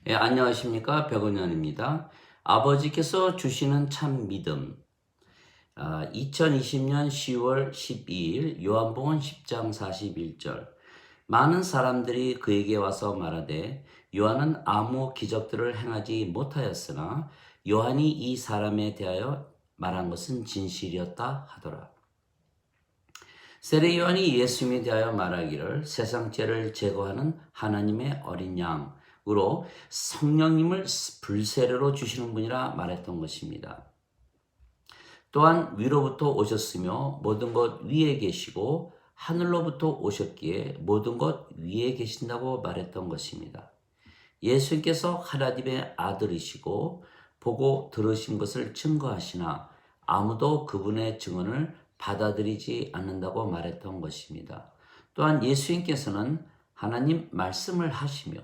안녕하십니까. 백은현입니다. 아버지께서 주시는 참 믿음. 2020년 10월 12일 요한복음 10장 41절. 많은 사람들이 그에게 와서 말하되 요한은 아무 기적들을 행하지 못하였으나 요한이 이 사람에 대하여 말한 것은 진실이었다 하더라. 세례 요한이 예수님에 대하여 말하기를 세상 죄를 제거하는 하나님의 어린 양으로 성령님을 불세례로 주시는 분이라 말했던 것입니다. 또한 위로부터 오셨으며 모든 것 위에 계시고 하늘로부터 오셨기에 모든 것 위에 계신다고 말했던 것입니다. 예수님께서 하나님의 아들이시고 보고 들으신 것을 증거하시나 아무도 그분의 증언을 받아들이지 않는다고 말했던 것입니다. 또한 예수님께서는 하나님 말씀을 하시며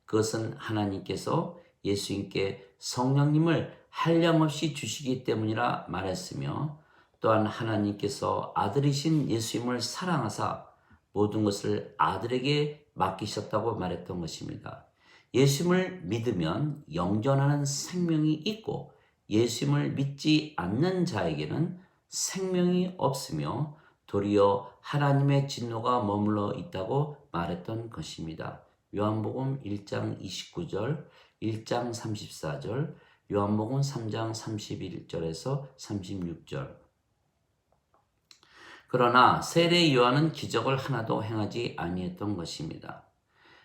그것은 하나님께서 예수님께 성령님을 한량없이 주시기 때문이라 말했으며 또한 하나님께서 아들이신 예수님을 사랑하사 모든 것을 아들에게 맡기셨다고 말했던 것입니다. 예수님을 믿으면 영존하는 생명이 있고 예수님을 믿지 않는 자에게는 생명이 없으며 도리어 하나님의 진노가 머물러 있다고 말했던 것입니다. 요한복음 1장 29절, 1장 34절, 요한복음 3장 31절에서 36절. 그러나 세례 요한은 기적을 하나도 행하지 아니했던 것입니다.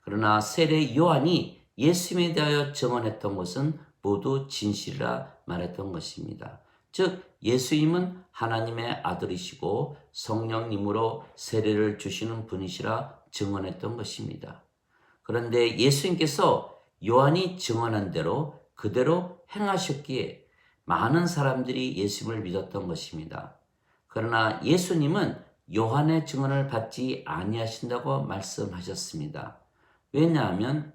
그러나 세례 요한이 예수님에 대하여 증언했던 것은 모두 진실이라 말했던 것입니다. 즉 예수님은 하나님의 아들이시고 성령님으로 세례를 주시는 분이시라 증언했던 것입니다. 그런데 예수님께서 요한이 증언한 대로 그대로 행하셨기에 많은 사람들이 예수님을 믿었던 것입니다. 그러나 예수님은 요한의 증언을 받지 아니하신다고 말씀하셨습니다. 왜냐하면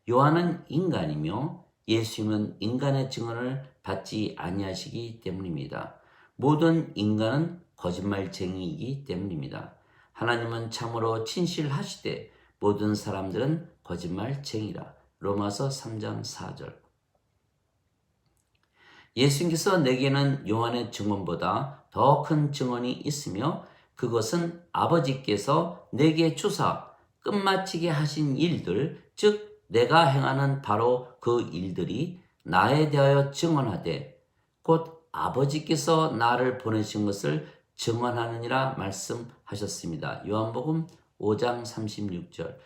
요한은 인간이며 예수님은 인간의 증언을 받지 아니하시기 때문입니다. 모든 인간은 거짓말쟁이이기 때문입니다. 하나님은 참으로 진실하시되 모든 사람들은 거짓말쟁이라. 로마서 3장 4절. 예수님께서 내게는 요한의 증언보다 더 큰 증언이 있으며 그것은 아버지께서 내게 주사 끝마치게 하신 일들, 즉 내가 행하는 바로 그 일들이 나에 대하여 증언하되 곧 아버지께서 나를 보내신 것을 증언하느니라 말씀하셨습니다. 요한복음 5장 36절.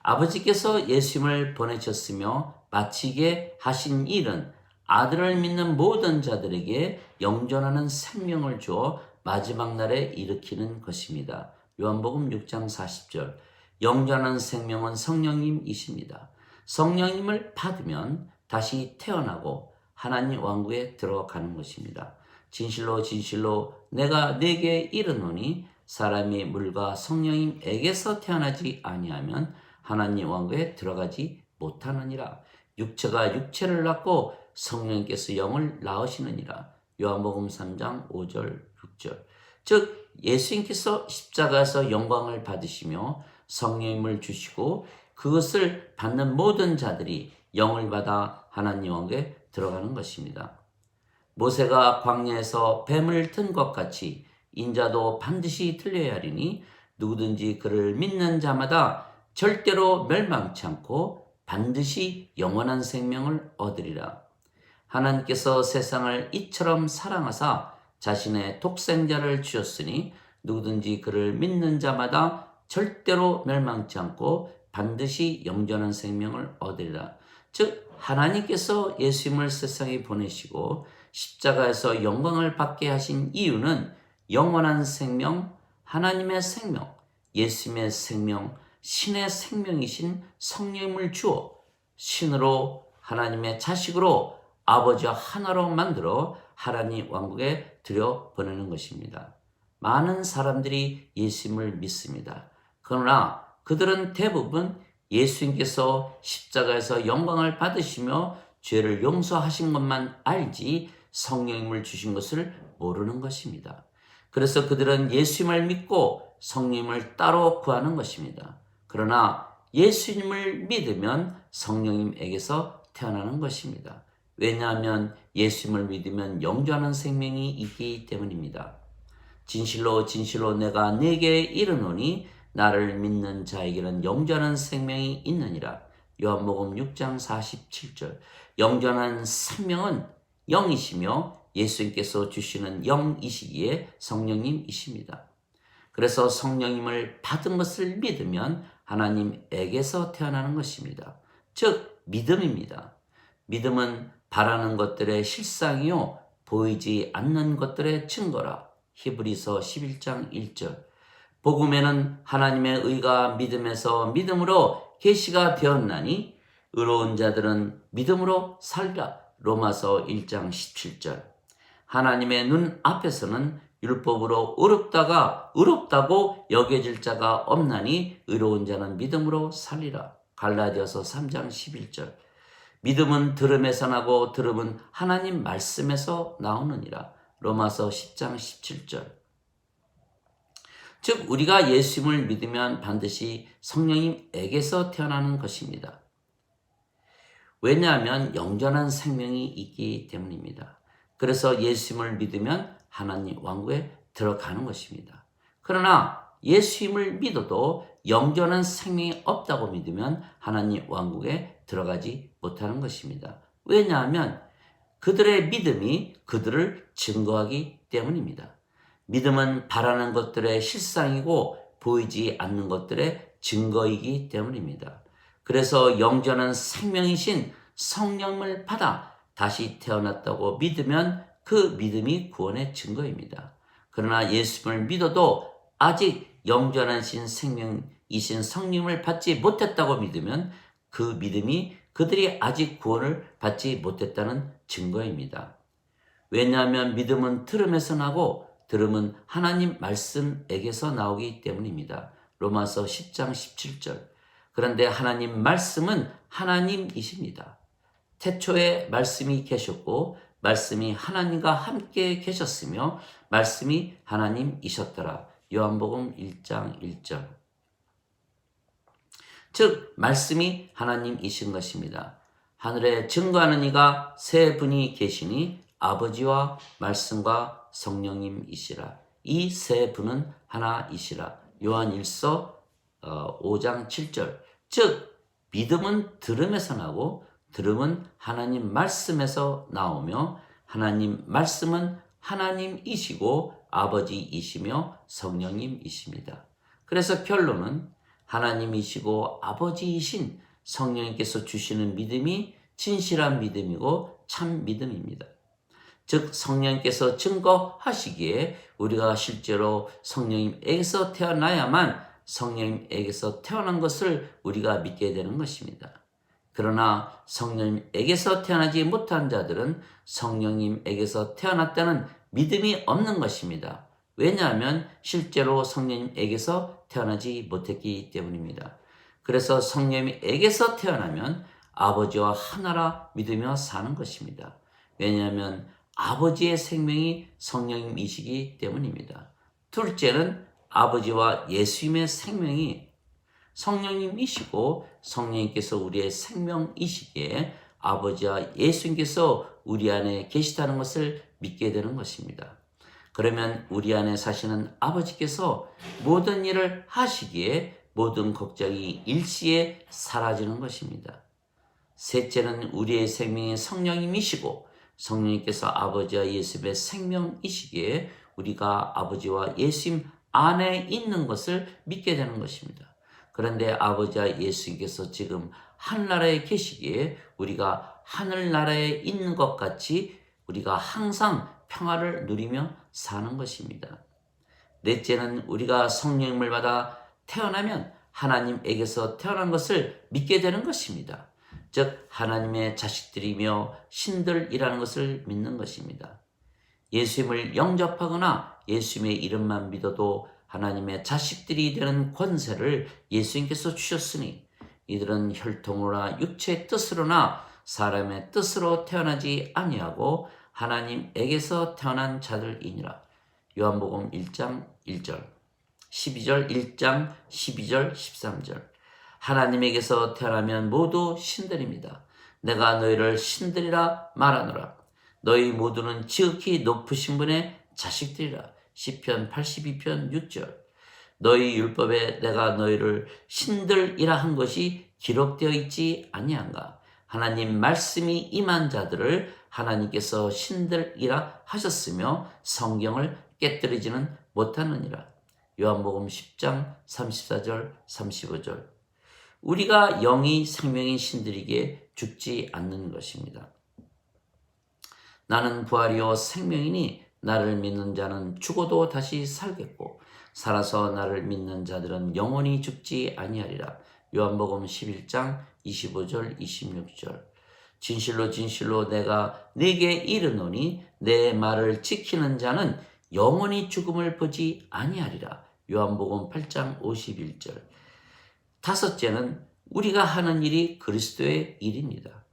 아버지께서 예수님을 보내셨으며 마치게 하신 일은 아들을 믿는 모든 자들에게 영존하는 생명을 주어 마지막 날에 일으키는 것입니다. 요한복음 6장 40절. 영존하는 생명은 성령님이십니다. 성령님을 받으면 다시 태어나고 하나님 왕국에 들어가는 것입니다. 진실로 진실로 내가 네게 이르노니 사람이 물과 성령님에게서 태어나지 아니하면 하나님 왕국에 들어가지 못하느니라. 육체가 육체를 낳고 성령께서 영을 낳으시느니라. 요한복음 3장 5절 6절. 즉 예수님께서 십자가에서 영광을 받으시며 성령님을 주시고 그것을 받는 모든 자들이 영을 받아 하나님 왕국에 들어가는 것입니다. 모세가 광야에서 뱀을 튼 것 같이 인자도 반드시 틀려야 하리니 누구든지 그를 믿는 자마다 절대로 멸망치 않고 반드시 영원한 생명을 얻으리라. 하나님께서 세상을 이처럼 사랑하사 자신의 독생자를 주셨으니 누구든지 그를 믿는 자마다 절대로 멸망치 않고 반드시 영원한 생명을 얻으리라. 즉 하나님께서 예수님을 세상에 보내시고 십자가에서 영광을 받게 하신 이유는 영원한 생명, 하나님의 생명, 예수님의 생명, 신의 생명이신 성령을 주어 신으로 하나님의 자식으로 아버지와 하나로 만들어 하나님 왕국에 들여보내는 것입니다. 많은 사람들이 예수님을 믿습니다. 그러나 그들은 대부분 예수님께서 십자가에서 영광을 받으시며 죄를 용서하신 것만 알지 성령님을 주신 것을 모르는 것입니다. 그래서 그들은 예수님을 믿고 성령님을 따로 구하는 것입니다. 그러나 예수님을 믿으면 성령님에게서 태어나는 것입니다. 왜냐하면 예수님을 믿으면 영존하는 생명이 있기 때문입니다. 진실로 진실로 내가 네게 이르노니 나를 믿는 자에게는 영존한 생명이 있느니라. 요한복음 6장 47절. 영존한 생명은 영이시며 예수님께서 주시는 영이시기에 성령님이십니다. 그래서 성령님을 받은 것을 믿으면 하나님에게서 태어나는 것입니다. 즉 믿음입니다. 믿음은 바라는 것들의 실상이요 보이지 않는 것들의 증거라. 히브리서 11장 1절. 복음에는 하나님의 의가 믿음에서 믿음으로 계시가 되었나니 의로운 자들은 믿음으로 살리라. 로마서 1장 17절. 하나님의 눈 앞에서는 율법으로 의롭다고 여겨질 자가 없나니 의로운 자는 믿음으로 살리라. 갈라디아서 3장 11절. 믿음은 들음에서 나고 들음은 하나님 말씀에서 나오느니라. 로마서 10장 17절. 즉 우리가 예수님을 믿으면 반드시 성령님에게서 태어나는 것입니다. 왜냐하면 영존한 생명이 있기 때문입니다. 그래서 예수님을 믿으면 하나님 왕국에 들어가는 것입니다. 그러나 예수님을 믿어도 영존한 생명이 없다고 믿으면 하나님 왕국에 들어가지 못하는 것입니다. 왜냐하면 그들의 믿음이 그들을 증거하기 때문입니다. 믿음은 바라는 것들의 실상이고 보이지 않는 것들의 증거이기 때문입니다. 그래서 영존한 생명이신 성령을 받아 다시 태어났다고 믿으면 그 믿음이 구원의 증거입니다. 그러나 예수님을 믿어도 아직 영존하신 생명이신 성령을 받지 못했다고 믿으면 그 믿음이 그들이 아직 구원을 받지 못했다는 증거입니다. 왜냐하면 믿음은 들음에서 나고 들음은 하나님 말씀에게서 나오기 때문입니다. 로마서 10장 17절. 그런데 하나님 말씀은 하나님이십니다. 태초에 말씀이 계셨고 말씀이 하나님과 함께 계셨으며 말씀이 하나님이셨더라. 요한복음 1장 1절. 즉 말씀이 하나님이신 것입니다. 하늘에 증거하는 이가 세 분이 계시니 아버지와 말씀과 성령님이시라. 이 세 분은 하나이시라. 요한일서 5장 7절. 즉 믿음은 들음에서 나고 들음은 하나님 말씀에서 나오며 하나님 말씀은 하나님이시고 아버지이시며 성령님이십니다. 그래서 결론은 하나님이시고 아버지이신 성령님께서 주시는 믿음이 진실한 믿음이고 참 믿음입니다. 즉 성령님께서 증거하시기에 우리가 실제로 성령님에게서 태어나야만 성령님에게서 태어난 것을 우리가 믿게 되는 것입니다. 그러나 성령님에게서 태어나지 못한 자들은 성령님에게서 태어났다는 믿음이 없는 것입니다. 왜냐하면 실제로 성령님에게서 태어나지 못했기 때문입니다. 그래서 성령님에게서 태어나면 아버지와 하나라 믿으며 사는 것입니다. 왜냐하면 아버지의 생명이 성령님이시기 때문입니다. 둘째는 아버지와 예수님의 생명이 성령님이시고 성령님께서 우리의 생명이시기에 아버지와 예수님께서 우리 안에 계시다는 것을 믿게 되는 것입니다. 그러면 우리 안에 사시는 아버지께서 모든 일을 하시기에 모든 걱정이 일시에 사라지는 것입니다. 셋째는 우리의 생명이 성령님이시고 성령님께서 아버지와 예수님의 생명이시기에 우리가 아버지와 예수님 안에 있는 것을 믿게 되는 것입니다. 그런데 아버지와 예수님께서 지금 하늘나라에 계시기에 우리가 하늘나라에 있는 것 같이 우리가 항상 평화를 누리며 사는 것입니다. 넷째는 우리가 성령님을 받아 태어나면 하나님에게서 태어난 것을 믿게 되는 것입니다. 즉 하나님의 자식들이며 신들이라는 것을 믿는 것입니다. 예수님을 영접하거나 예수님의 이름만 믿어도 하나님의 자식들이 되는 권세를 예수님께서 주셨으니 이들은 혈통으로나 육체의 뜻으로나 사람의 뜻으로 태어나지 아니하고 하나님에게서 태어난 자들이니라. 요한복음 1장 1절 12절 1장 12절 13절. 하나님에게서 태어나면 모두 신들입니다. 내가 너희를 신들이라 말하노라. 너희 모두는 지극히 높으신 분의 자식들이라. 시편 82편 6절. 너희 율법에 내가 너희를 신들이라 한 것이 기록되어 있지 아니한가. 하나님 말씀이 임한 자들을 하나님께서 신들이라 하셨으며 성경을 깨뜨리지는 못하느니라. 요한복음 10장 34절 35절. 우리가 영이 생명인 신들에게 죽지 않는 것입니다. 나는 부활이요 생명이니 나를 믿는 자는 죽어도 다시 살겠고 살아서 나를 믿는 자들은 영원히 죽지 아니하리라. 요한복음 11장 25절 26절. 진실로 진실로 내가 네게 이르노니 내 말을 지키는 자는 영원히 죽음을 보지 아니하리라. 요한복음 8장 51절. 다섯째는 우리가 하는 일이 그리스도의 일입니다.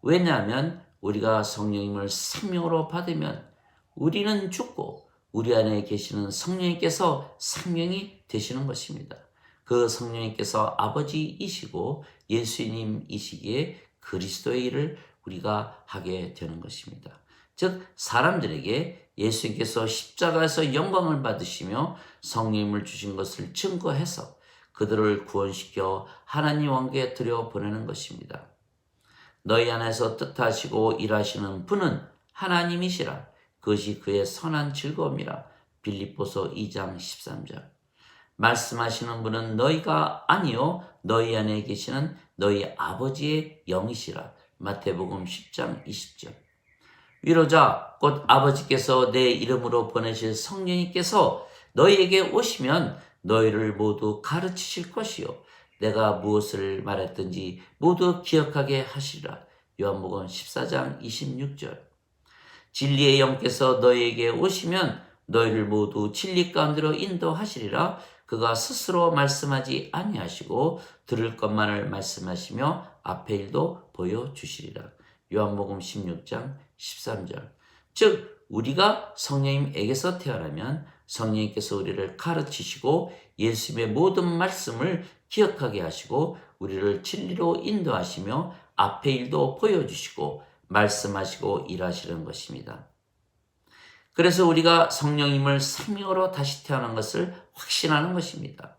왜냐하면 우리가 성령님을 생명으로 받으면 우리는 죽고 우리 안에 계시는 성령님께서 생명이 되시는 것입니다. 그 성령님께서 아버지이시고 예수님이시기에 그리스도의 일을 우리가 하게 되는 것입니다. 즉 사람들에게 예수님께서 십자가에서 영광을 받으시며 성령님을 주신 것을 증거해서 그들을 구원시켜 하나님 왕국에 들여보내는 것입니다. 너희 안에서 뜻하시고 일하시는 분은 하나님이시라. 그것이 그의 선한 즐거움이라. 빌립보서 2장 13절. 말씀하시는 분은 너희가 아니요 너희 안에 계시는 너희 아버지의 영이시라. 마태복음 10장 20절. 위로자 곧 아버지께서 내 이름으로 보내실 성령님께서 너희에게 오시면 너희를 모두 가르치실 것이요 내가 무엇을 말했든지 모두 기억하게 하시리라. 요한복음 14장 26절. 진리의 영께서 너희에게 오시면 너희를 모두 진리 가운데로 인도하시리라. 그가 스스로 말씀하지 아니하시고 들을 것만을 말씀하시며 앞의 일도 보여주시리라. 요한복음 16장 13절. 즉 우리가 성령님에게서 태어나면 성령님께서 우리를 가르치시고 예수님의 모든 말씀을 기억하게 하시고 우리를 진리로 인도하시며 앞의 일도 보여주시고 말씀하시고 일하시는 것입니다. 그래서 우리가 성령님을 생명으로 다시 태어난 것을 확신하는 것입니다.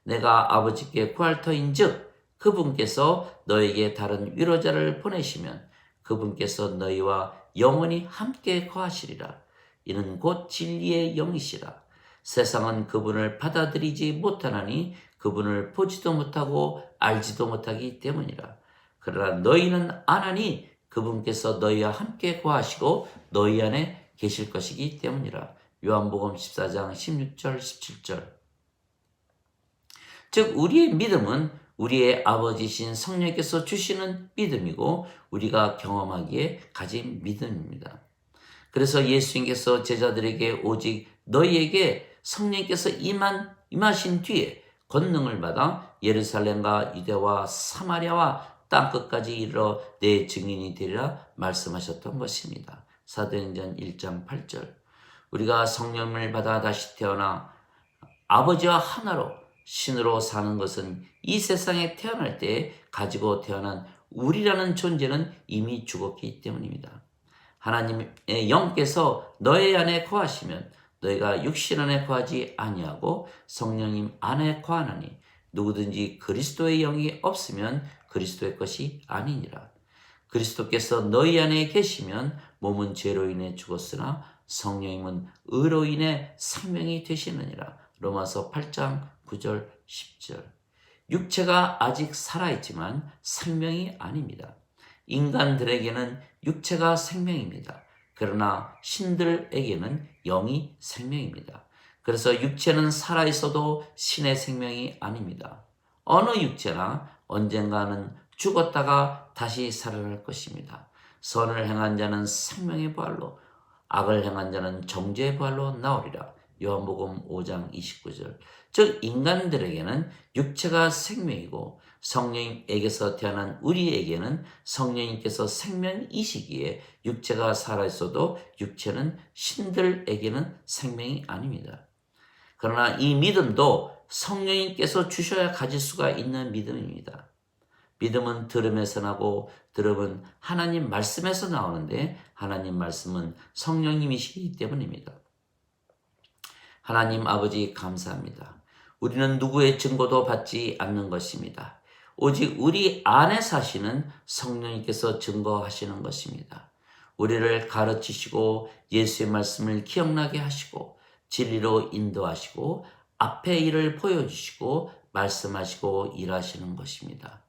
내가 아버지께 구할 터인 즉 그분께서 너에게 다른 위로자를 보내시면 그분께서 너희와 영원히 함께 거하시리라. 이는 곧 진리의 영이시라. 세상은 그분을 받아들이지 못하나니 그분을 보지도 못하고 알지도 못하기 때문이라. 그러나 너희는 아나니 그분께서 너희와 함께 거하시고 너희 안에 계실 것이기 때문이라. 요한복음 14장 16절 17절. 즉 우리의 믿음은 우리의 아버지신 성령께서 주시는 믿음이고 우리가 경험하기에 가진 믿음입니다. 그래서 예수님께서 제자들에게 오직 너희에게 성령께서 임하신 뒤에 권능을 받아 예루살렘과 유대와 사마리아와 땅끝까지 이르러 내 증인이 되리라 말씀하셨던 것입니다. 사도행전 1장 8절. 우리가 성령을 받아 다시 태어나 아버지와 하나로 신으로 사는 것은 이 세상에 태어날 때 가지고 태어난 우리라는 존재는 이미 죽었기 때문입니다. 하나님의 영께서 너희 안에 거하시면 너희가 육신 안에 거하지 아니하고 성령님 안에 거하나니 누구든지 그리스도의 영이 없으면 그리스도의 것이 아니니라. 그리스도께서 너희 안에 계시면 몸은 죄로 인해 죽었으나 성령님은 의로 인해 생명이 되시느니라. 로마서 8장 9절 10절. 육체가 아직 살아있지만 생명이 아닙니다. 인간들에게는 육체가 생명입니다. 그러나 신들에게는 영이 생명입니다. 그래서 육체는 살아있어도 신의 생명이 아닙니다. 어느 육체나 언젠가는 죽었다가 다시 살아날 것입니다. 선을 행한 자는 생명의 부활로, 악을 행한 자는 정죄의 부활로 나오리라. 요한복음 5장 29절. 즉 인간들에게는 육체가 생명이고 성령님에게서 태어난 우리에게는 성령님께서 생명이시기에 육체가 살아있어도 육체는 신들에게는 생명이 아닙니다. 그러나 이 믿음도 성령님께서 주셔야 가질 수가 있는 믿음입니다. 믿음은 들음에서 나고 들음은 하나님 말씀에서 나오는데 하나님 말씀은 성령님이시기 때문입니다. 하나님 아버지 감사합니다. 우리는 누구의 증거도 받지 않는 것입니다. 오직 우리 안에 사시는 성령님께서 증거하시는 것입니다. 우리를 가르치시고 예수의 말씀을 기억나게 하시고 진리로 인도하시고 앞의 일을 보여주시고 말씀하시고 일하시는 것입니다.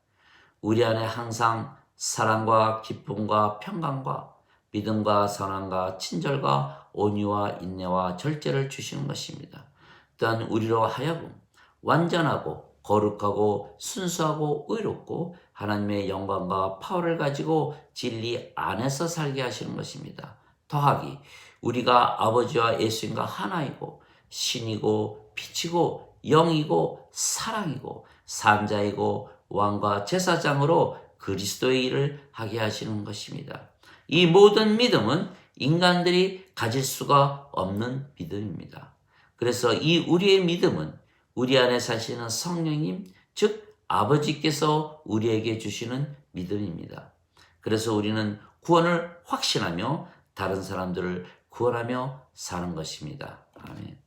우리 안에 항상 사랑과 기쁨과 평강과 믿음과 선함과 친절과 온유와 인내와 절제를 주시는 것입니다. 또한 우리로 하여금 완전하고 거룩하고 순수하고 의롭고 하나님의 영광과 파워를 가지고 진리 안에서 살게 하시는 것입니다. 더하기 우리가 아버지와 예수님과 하나이고 신이고 빛이고 영이고 사랑이고 산자이고 왕과 제사장으로 그리스도의 일을 하게 하시는 것입니다. 이 모든 믿음은 인간들이 가질 수가 없는 믿음입니다. 그래서 이 우리의 믿음은 우리 안에 사시는 성령님, 즉 아버지께서 우리에게 주시는 믿음입니다. 그래서 우리는 구원을 확신하며 다른 사람들을 구원하며 사는 것입니다. 아멘.